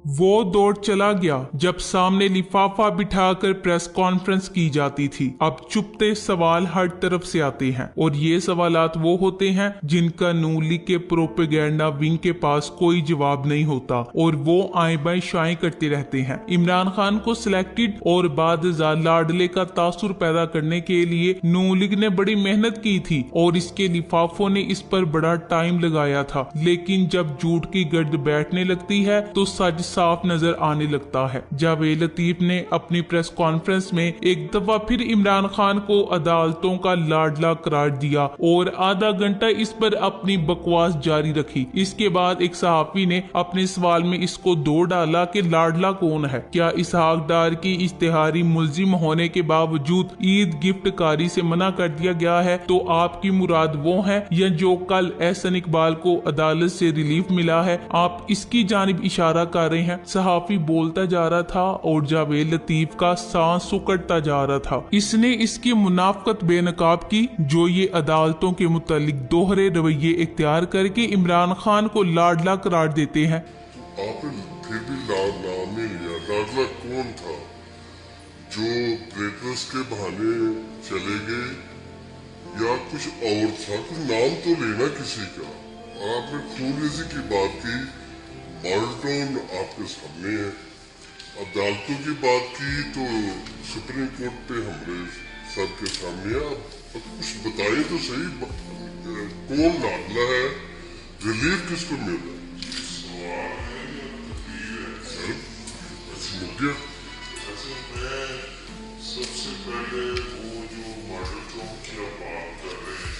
वो दौड़ चला गया जब सामने लिफाफा बिठाकर प्रेस कॉन्फ्रेंस की जाती थी। अब चुपते सवाल हर तरफ से आते हैं और ये सवालात वो होते हैं जिनका नून लीग के प्रोपेगेंडा विंग के पास कोई जवाब नहीं होता और वो आए बाएं शाएं करते रहते हैं। इमरान खान को सिलेक्टेड और बाद लाडले का तासुर पैदा करने के लिए नून लीग ने बड़ी मेहनत की थी और इसके लिफाफों ने इस पर बड़ा टाइम लगाया था, लेकिन जब झूठ की गर्द बैठने लगती है तो सच साफ नजर आने लगता है। जावेद लतीफ ने अपनी प्रेस कॉन्फ्रेंस में एक दफा फिर इमरान खान को अदालतों का लाडला करार दिया और आधा घंटा इस पर अपनी बकवास जारी रखी। इसके बाद एक सहाफी ने अपने सवाल में इसको दो डाला कि लाडला कौन है? क्या इसहाक डार की इश्तिहारी मुलजिम होने के बावजूद ईद गिफ्ट कारी से मना कर दिया गया है तो आपकी मुराद वो है या जो कल एहसन इकबाल को अदालत से रिलीफ मिला है, आप इसकी जानिब इशारा कर रहे हैं? सहाफी बोलता जा रहा था और जावेद लतीफ का सांस सुकड़ता जा रहा था। इसने इसकी मुनाफकत बेनकाब की जो ये अदालतों के मुतालिक दोहरे रवैये इख्तियार करके इमरान खान को लाडला करार देते हैं। आपने फिर भी लाडला में लिया। लाडला कौन था जो ब्रेकर्स के बहाने चले गए या कुछ और था? कुछ नाम तो लेना किसी का। आपने खूनरेजी की बात की, मॉडल आपके सामने है। अदालतों की बात की तो सुप्रीम कोर्ट पे हमारे सबके सामने है। अब कुछ बताइए तो सही, कौन लाडला है, रिलीफ किसको मिल रहा है? सबसे पहले वो जो मॉडल की बात कर रहे हैं,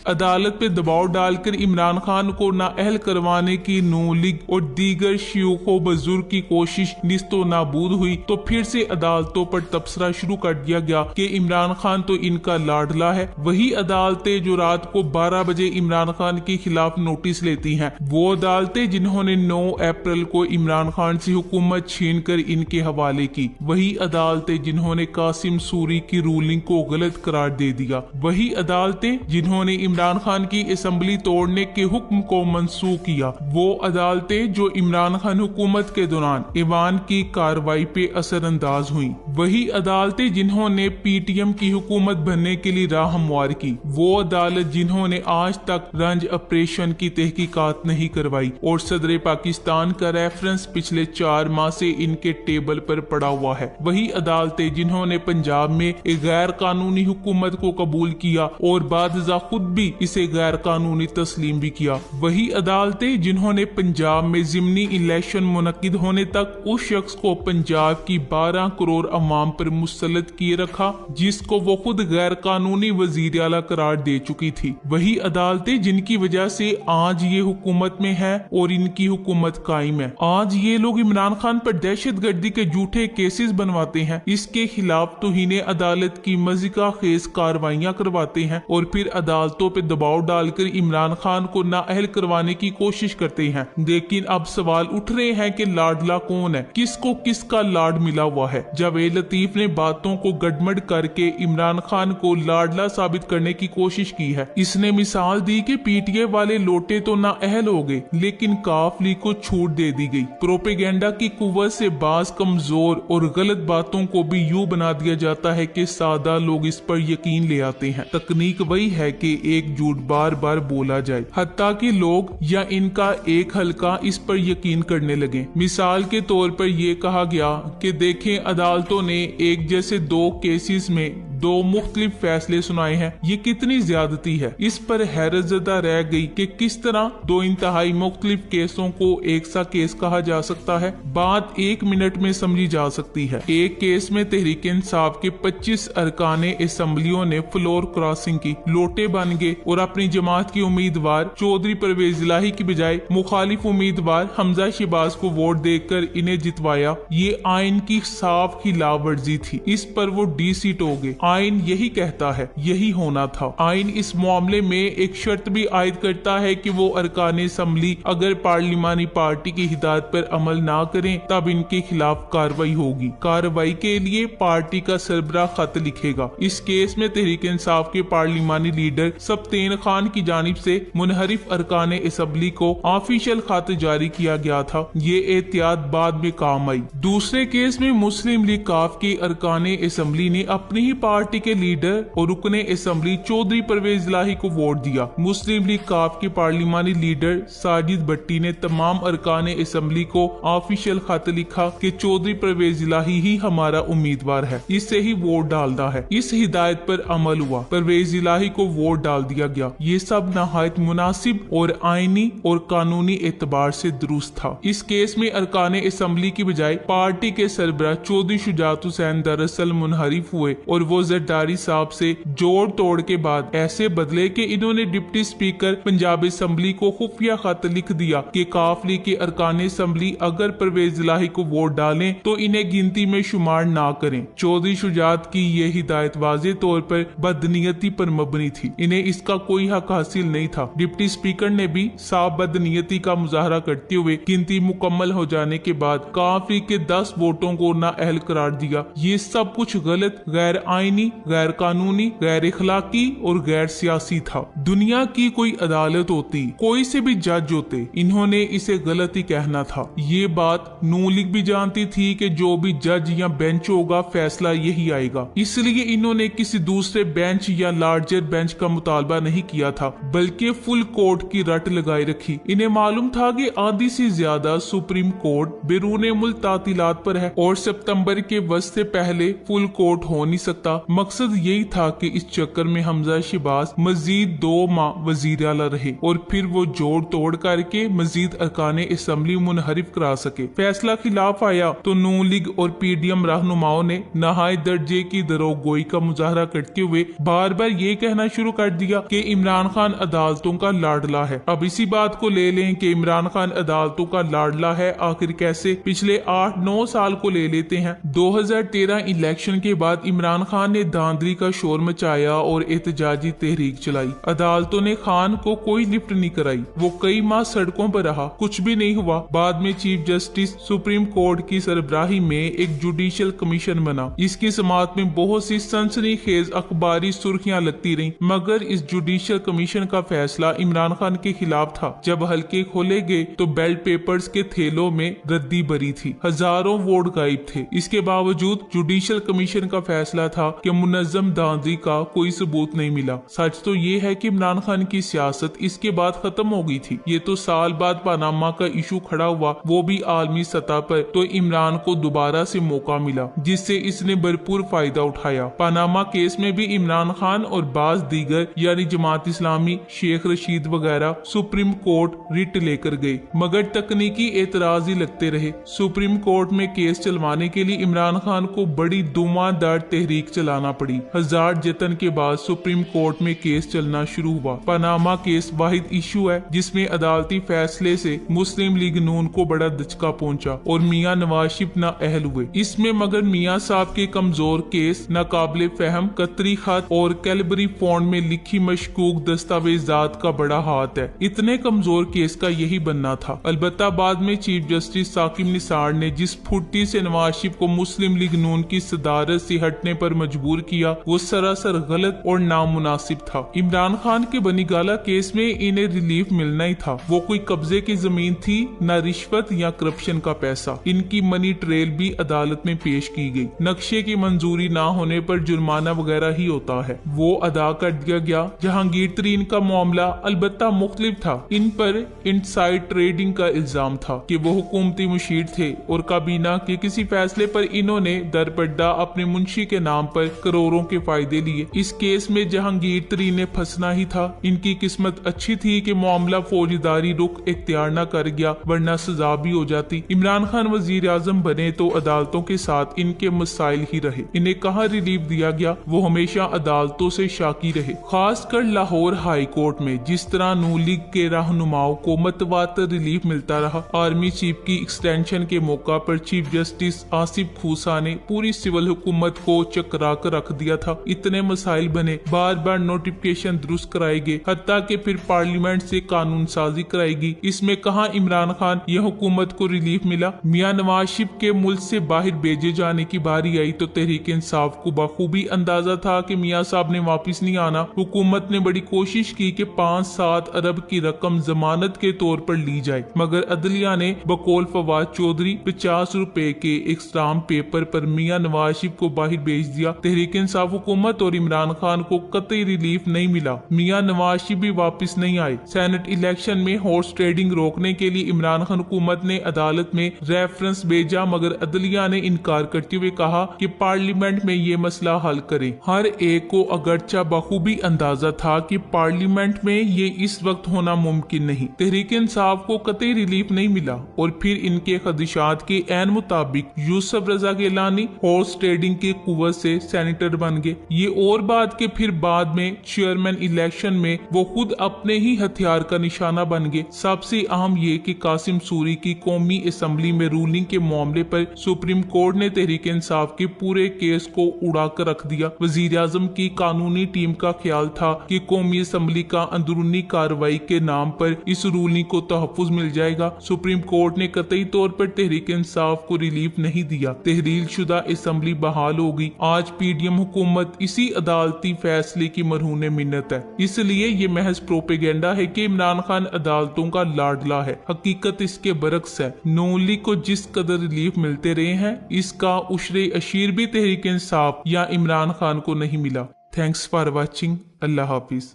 अदालत पे दबाव डालकर इमरान खान को नाअहल करवाने की नून लीग और दीगर शयूखो बुजुर्ग की कोशिश निस्तो नाबूद हुई तो फिर से अदालतों पर तबसरा शुरू कर दिया गया कि इमरान खान तो इनका लाडला है। वही अदालतें जो रात को 12 बजे इमरान खान के खिलाफ नोटिस लेती हैं, वो अदालतें जिन्होंने 9 अप्रैल को इमरान खान से हुकूमत छीन कर इनके हवाले की, वही अदालतें जिन्होंने कासिम सूरी की रूलिंग को गलत करार दे दिया, वही अदालतें जिन्होंने इमरान खान की असेंबली तोड़ने के हुक्म को मंसूख किया, वो अदालतें जो इमरान खान हुकूमत के दौरान ईवान की कार्रवाई पे असरअंदाज हुई, वही अदालतें जिन्होंने पीटीएम की हुकूमत बनने के लिए राह हमवार की, वो अदालत जिन्होंने आज तक रंज ऑपरेशन की तहकीकात नहीं करवाई और सदर पाकिस्तान का रेफरेंस पिछले 4 माह से इनके टेबल पर पड़ा हुआ है, वही अदालतें जिन्होंने पंजाब में एक गैर कानूनी हुकूमत को कबूल किया और बादजा खुद भी इसे गैर कानूनी तस्लीम भी किया, वही अदालतें जिन्होंने पंजाब में जिमनी इलेक्शन मुनक्किद होने तक उस शख्स को पंजाब की 12 करोड़ अवाम पर मुसल्लत किए रखा जिसको वो खुद गैर कानूनी वजीर आला करार दे चुकी थी, वही अदालतें जिनकी वजह से आज ये हुकूमत में है और इनकी हुकूमत कायम है। आज ये लोग इमरान खान पर दहशतगर्दी के झूठे केसेस बनवाते हैं, इसके खिलाफ तौहीन अदालत की मज़ीका खेज कार्रवाइयां करवाते हैं और फिर अदालतों पे दबाव डालकर इमरान खान को नाअहल करवाने की कोशिश करते हैं। लेकिन अब सवाल उठ रहे हैं कि लाडला कौन है, किसको किसका लाड मिला हुआ है। जावेद लतीफ ने बातों को गड़बड़ करके इमरान खान को लाडला साबित करने की कोशिश की है। इसने मिसाल दी कि पीटीए वाले लोटे तो नाअहल हो गए लेकिन काफ लीग को छूट दे दी गई। प्रोपेगेंडा की कुव्वत से बाज कमजोर और गलत बातों को भी यूं बना दिया जाता है कि सादा लोग इस पर यकीन ले आते हैं। तकनीक वही है कि एक झूठ बार बार बोला जाए हत्ता कि लोग या इनका एक हल्का इस पर यकीन करने लगे। मिसाल के तौर पर यह कहा गया कि देखें, अदालतों ने एक जैसे 2 केसेस में 2 मुख्तलिफ फैसले सुनाए हैं, ये कितनी ज्यादती है। इस पर हैरत ज़दा रह गई कि किस तरह 2 इंतहाई मुख्तलिफ केसों को एक सा केस कहा जा सकता है। बात 1 मिनट में समझी जा सकती है। एक केस में तहरीक इंसाफ के 25 अरकाने असेंबलियों ने फ्लोर क्रॉसिंग की, लोटे बन गए और अपनी जमात की उम्मीदवार चौधरी परवेज इलाही की बजाय मुखालिफ उम्मीदवार हमजा शहबाज को वोट देकर इन्हें जितवाया। ये आइन की साफ खिलाफ वर्जी थी। इस पर वो डीसीट हो गए। आइन यही कहता है, यही होना था। आइन इस मामले में एक शर्त भी आयद करता है कि वो अरकान असम्बली अगर पार्लिमानी पार्टी की हिदायत पर अमल ना करें तब इनके खिलाफ कार्रवाई होगी। कार्रवाई के लिए पार्टी का सरबराह खत लिखेगा। इस केस में तहरीक इंसाफ के पार्लिमानी लीडर सब्तैन खान की जानिब से मुनहरिफ अरकान असम्बली को ऑफिशियल खत जारी किया गया था। ये एहतियात बाद में काम आई। दूसरे केस में मुस्लिम लीग काफ के अरकान असम्बली ने अपनी ही पार्टी के लीडर और रुकने असम्बली चौधरी परवेज इलाही को वोट दिया। मुस्लिम लीग काफ के पार्लिमानी लीडर साजिद भट्टी ने तमाम अरकान असम्बली को ऑफिशियल खत लिखा कि चौधरी परवेज इलाही ही हमारा उम्मीदवार है, इससे ही वोट डालना है। इस हिदायत पर अमल हुआ, परवेज इलाही को वोट डाल दिया गया। ये सब नहायत मुनासिब और आईनी और कानूनी एतबार से दुरुस्त था। इस केस में अरकान असम्बली की बजाय पार्टी के सरबराह चौधरी शुजात हुसैन दरअसल मुनहरिफ हुए और वो जरदारी साहब से जोड़ तोड़ के बाद ऐसे बदले कि इन्होंने डिप्टी स्पीकर पंजाब असम्बली को खुफिया खत लिख दिया कि काफ लीग के अरकान असम्बली अगर परवेज इलाही को वोट डालें तो इन्हें गिनती में शुमार ना करें। चौधरी शुजात की ये हिदायत वाज़े तौर पर बदनीयती पर मबनी थी, इन्हें इसका कोई हक हासिल नहीं था। डिप्टी स्पीकर ने भी साफ बदनीयती का मुजाहरा करते हुए गिनती मुकम्मल हो जाने के बाद काफ लीग के 10 वोटों को नाअहल करार दिया। ये सब कुछ गलत, गैर आईनी, गैर कानूनी, गैर इखलाकी और गैर सियासी था। दुनिया की कोई अदालत होती, कोई से भी जज होते, इन्होंने इसे गलत ही कहना था। ये बात नून लीग भी जानती थी कि जो भी जज या बेंच होगा फैसला यही आएगा, इसलिए इन्होंने किसी दूसरे बेंच या लार्जर बेंच का मुतालबा नहीं किया था बल्कि फुल कोर्ट की रट लगाए रखी। इन्हें मालूम था कि आधी से ज्यादा सुप्रीम कोर्ट बैरून मुल्क तातीलात पर है और सितंबर के वस्त से पहले फुल कोर्ट हो नहीं सकता। मकसद यही था कि इस चक्कर में हमजा शहबाज मजीद 2 माह वजीर आला रहे और फिर वो जोड़ तोड़ करके मजीद अरकान असम्बली मुनहरिफ करा सके। फैसला खिलाफ आया तो नून लीग और पीडीएम रहनुमाओं ने नहायत दर्जे की दरोगोई का मुजाहरा करते हुए बार बार ये कहना शुरू कर दिया कि इमरान खान अदालतों का लाडला है। अब इसी बात को ले लें कि इमरान खान अदालतों का लाडला है, आखिर कैसे? पिछले 8-9 साल को ले लेते हैं। 2013 इलेक्शन के बाद इमरान खान ने धांधली का शोर मचाया और एहतजाजी तहरीक चलाई। अदालतों ने खान को कोई लिफ्ट नहीं कराई, वो कई माह सड़कों पर रहा, कुछ भी नहीं हुआ। बाद में चीफ जस्टिस सुप्रीम कोर्ट की सरबराही में एक जुडिशियल कमीशन बना। इसकी समाअत में बहुत सी सनसनीखेज अखबारी सुर्खियां लगती रहीं, मगर इस जुडिशियल कमीशन का फैसला इमरान खान के खिलाफ था। जब हल्के खोले गए तो बेल्ट पेपर्स के थैलों में रद्दी भरी थी, हजारों वोट गायब थे। इसके बावजूद जुडिशियल कमीशन का फैसला था कि मुनज्जम धांधली का कोई सबूत नहीं मिला। सच तो ये है कि इमरान खान की सियासत इसके बाद खत्म हो गई थी। ये तो साल बाद पनामा का इशू खड़ा हुआ, वो भी आलमी सतह पर, तो इमरान को दोबारा से मौका मिला जिससे इसने भरपूर फायदा उठाया। पनामा केस में भी इमरान खान और बाज दीगर यानी जमात इस्लामी, शेख रशीद वगैरह सुप्रीम कोर्ट रिट लेकर गए, मगर तकनीकी एतराज ही लगते रहे। सुप्रीम कोर्ट में केस चलवाने के लिए इमरान खान को बड़ी धुआंधार तहरीक चलाना पड़ी। हजार जतन के बाद सुप्रीम कोर्ट में केस चलना शुरू हुआ। पनामा केस वाहिद इशू है जिसमें अदालती फैसले से मुस्लिम लीग नून को बड़ा दचका पहुंचा और मियां नवाज शरीफ नाअहल हुए। इसमें मगर मियां साहब के कमजोर केस, नाकाबिले फहम कतरी खत और कैलबरी फॉन्ट में लिखी मशकूक दस्तावेजात का बड़ा हाथ है। इतने कमजोर केस का यही बनना था। अलबत्ता बाद में चीफ जस्टिस साकिब निसार ने जिस फुर्ती से नवाज शरीफ को मुस्लिम लीग नून की सदारत से हटने पर मजबूर किया, वो सरासर गलत और नामुनासिब था। इमरान खान के बनीगाला केस में इन्हें रिलीफ मिलना ही था। वो कोई कब्जे की जमीन थी, न रिश्वत या करप्शन का पैसा। इनकी मनी ट्रेल भी अदालत में पेश की गई। नक्शे की मंजूरी ना होने पर जुर्माना वगैरह ही होता है, वो अदा कर दिया गया। जहांगीर तरीन का मामला अलबत्ता मुख्तलिफ था। इन पर इनसाइड ट्रेडिंग का इल्जाम था कि वो हुकूमती मुशीर थे और काबीना के किसी फैसले पर इन्होंने दरपड्डा अपने मुंशी के नाम पर करोड़ों के फायदे लिए। इस केस में जहांगीर तरीन ने फंसना ही था। इनकी किस्मत अच्छी थी कि मामला फौजदारी रुख इख्तियार न कर गया, वरना सजा भी हो जाती। इमरान खान वजीर आजम बने तो अदालतों के साथ इनके मसाइल ही रहे। इन्हें कहाँ रिलीफ दिया गया? वो हमेशा अदालतों से शाकी रहे, खासकर लाहौर हाई कोर्ट में। जिस तरह नून लीग के रहनुमाओं को मतवातर रिलीफ मिलता रहा। आर्मी चीफ की एक्सटेंशन के मौका पर चीफ जस्टिस आसिफ खूसा ने पूरी सिविल हुकूमत को चकरा कर रख दिया था। इतने मसाइल बने, बार बार नोटिफिकेशन दुरुस्त कराए गए, हत्ता कि फिर पार्लियामेंट से कानून साजी कराएगी। इसमें कहाँ इमरान खान या हुकूमत को रिलीफ मिला। मियां नवाज शरीफ के मुल्क से बाहर भेजे जाने की बारी आई तो तहरीक इंसाफ को बखूबी अंदाजा था कि मियां साहब ने वापिस नहीं आना। हुकूमत ने बड़ी कोशिश की कि 5-7 अरब की रकम जमानत के तौर पर ली जाए, मगर अदलिया ने बकौल फवाद चौधरी 50 रुपए के एक स्टाम्प पेपर पर मियां नवाज शरीफ को बाहर भेज दिया। तहरीक इंसाफ हुकूमत और इमरान खान को कतई रिलीफ नहीं मिला। मियां नवाज शरीफ भी वापिस नहीं आए। सेनेट इलेक्शन में हॉर्स ट्रेडिंग रोकने के लिए इमरान खान हुकूमत ने अदालत में रेफरेंस भेजा, मगर अदलिया ने इनकार करते हुए कहा कि पार्लियामेंट में ये मसला हल करें। हर एक को अगरचा बखूबी अंदाजा था कि पार्लियामेंट में ये इस वक्त होना मुमकिन नहीं। तहरीक इंसाफ को कतई रिलीफ नहीं मिला और फिर इनके खदशात के ऐन मुताबिक यूसुफ रजा गिलानी हॉर्स ट्रेडिंग की कुव्वत से सेनेटर बन गए। ये और बात के फिर बाद में चेयरमैन इलेक्शन में वो खुद अपने ही हथियार का निशाना बन गए। सबसे अहम ये कि कासिम सूरी की कौमी असम्बली में रूलिंग के मामले पर सुप्रीम कोर्ट ने तहरीक इंसाफ के पूरे केस को उड़ा कर रख दिया। वजीर आजम की कानूनी टीम का ख्याल था कि कौमी असम्बली का अंदरूनी कार्रवाई के नाम पर इस रूलिंग को तहफ्फुज मिल जाएगा। सुप्रीम कोर्ट ने कतई तौर पर तहरीक इंसाफ को रिलीफ नहीं दिया। तहरील शुदा असम्बली बहाल हो गई। आज पीडीएम हुकूमत इसी अदालती फैसले की मरहून मिन्नत है। इसलिए ये महज प्रोपेगेंडा है कि इमरान खान अदालतों का लाडला है। हकीकत इसके बरक्स है। नून लीग को जिस कदर रिलीफ मिलते रहे हैं, इसका उशरे अशीर भी तहरीक इंसाफ या इमरान खान को नहीं मिला। Thanks for watching. Allah Hafiz.